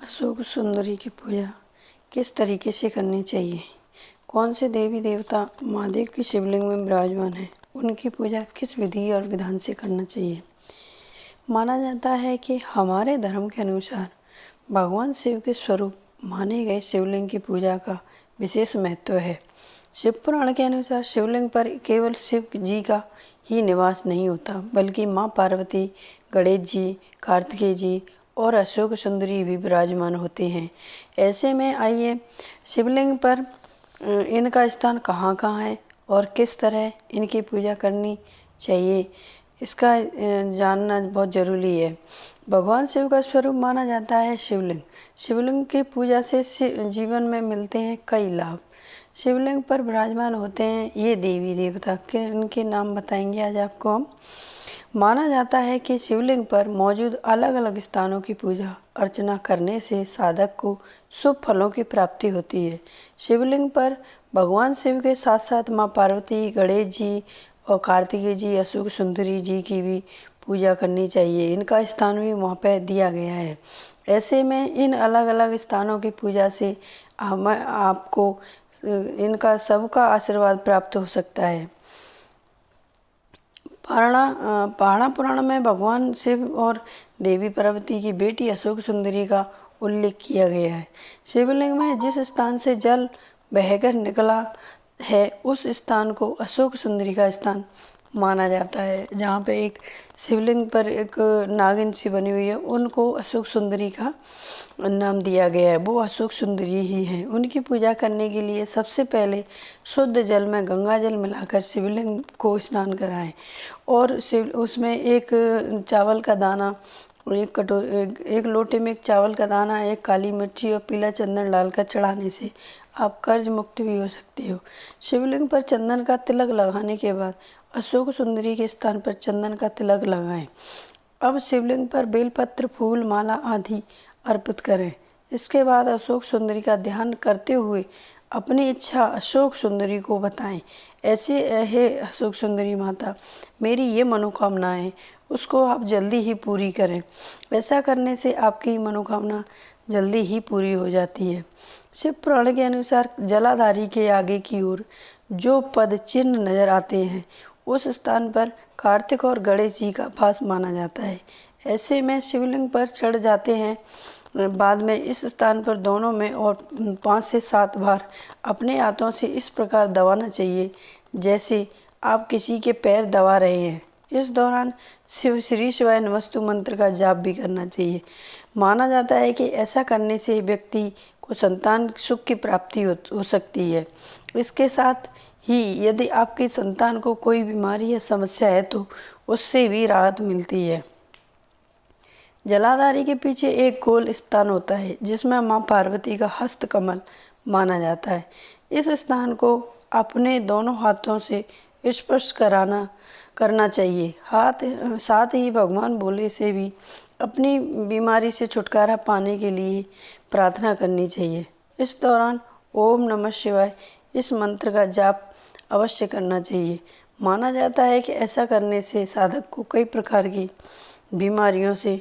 अशोक सुंदरी की पूजा किस तरीके से करनी चाहिए? कौन से देवी देवता महादेव की शिवलिंग में विराजमान है, उनकी पूजा किस विधि और विधान से करना चाहिए? माना जाता है कि हमारे धर्म के अनुसार भगवान शिव के स्वरूप माने गए शिवलिंग की पूजा का विशेष महत्व है। शिव पुराण के अनुसार शिवलिंग पर केवल शिव जी का ही निवास नहीं होता, बल्कि माँ पार्वती, गणेश जी, कार्तिकेय जी और अशोक सुंदरी भी विराजमान होते हैं। ऐसे में आइए शिवलिंग पर इनका स्थान कहाँ कहाँ है और किस तरह इनकी पूजा करनी चाहिए, इसका जानना बहुत ज़रूरी है। भगवान शिव का स्वरूप माना जाता है शिवलिंग। शिवलिंग की पूजा से जीवन में मिलते हैं कई लाभ। शिवलिंग पर विराजमान होते हैं ये देवी देवता के इनके नाम बताएंगे आज आपको हम। माना जाता है कि शिवलिंग पर मौजूद अलग अलग स्थानों की पूजा अर्चना करने से साधक को शुभ फलों की प्राप्ति होती है। शिवलिंग पर भगवान शिव के साथ साथ माँ पार्वती, गणेश जी और कार्तिकेय जी, अशोक सुंदरी जी की भी पूजा करनी चाहिए। इनका स्थान भी वहाँ पर दिया गया है। ऐसे में इन अलग अलग स्थानों की पूजा से आपको इनका सबका आशीर्वाद प्राप्त हो सकता है। पहाड़ा पुराण में भगवान शिव और देवी पार्वती की बेटी अशोक सुंदरी का उल्लेख किया गया है। शिवलिंग में जिस स्थान से जल बहकर निकला है उस स्थान को अशोक सुंदरी का स्थान माना जाता है। जहाँ पे एक शिवलिंग पर एक नागिन सी बनी हुई है, उनको अशोक सुंदरी का नाम दिया गया है। वो अशोक सुंदरी ही हैं। उनकी पूजा करने के लिए सबसे पहले शुद्ध जल में गंगा जल मिलाकर शिवलिंग को स्नान कराएं और उसमें एक चावल का दाना, एक लोटे में एक चावल का दाना, एक काली मिर्ची और पीला चंदन डालकर चढ़ाने से आप कर्ज मुक्त भी हो सकते हो। शिवलिंग पर चंदन का तिलक लगाने के बाद अशोक सुंदरी के स्थान पर चंदन का तिलक लगाएं। अब शिवलिंग पर बेलपत्र, फूल, माला आदि अर्पित करें। इसके बाद अशोक सुंदरी का ध्यान करते हुए अपनी इच्छा अशोक सुंदरी को बताएं। ऐसे हे अशोक सुंदरी माता, मेरी ये मनोकामना है, उसको आप जल्दी ही पूरी करें। ऐसा करने से आपकी मनोकामना जल्दी ही पूरी हो जाती है। शिव पुराण के अनुसार जलाधारी के आगे की ओर जो पद चिन्ह नजर आते हैं उस स्थान पर कार्तिक और गणेश जी का वास माना जाता है। ऐसे में शिवलिंग पर चढ़ जाते हैं। बाद में इस स्थान पर दोनों में और 5 से 7 बार अपने हाथों से इस प्रकार दबाना चाहिए जैसे आप किसी के पैर दबा रहे हैं। इस दौरान शिव श्री शिवाय नमस्तु मंत्र का जाप भी करना चाहिए। माना जाता है कि ऐसा करने से व्यक्ति को संतान सुख की प्राप्ति हो सकती है। इसके साथ ही यदि आपकी संतान को कोई बीमारी या समस्या है तो उससे भी राहत मिलती है। जलाधारी के पीछे एक गोल स्थान होता है जिसमें माँ पार्वती का हस्त कमल माना जाता है। इस स्थान को अपने दोनों हाथों से स्पर्श करना चाहिए। साथ ही भगवान भोले से भी अपनी बीमारी से छुटकारा पाने के लिए प्रार्थना करनी चाहिए। इस दौरान ओम नमः शिवाय इस मंत्र का जाप अवश्य करना चाहिए। माना जाता है कि ऐसा करने से साधक को कई प्रकार की बीमारियों से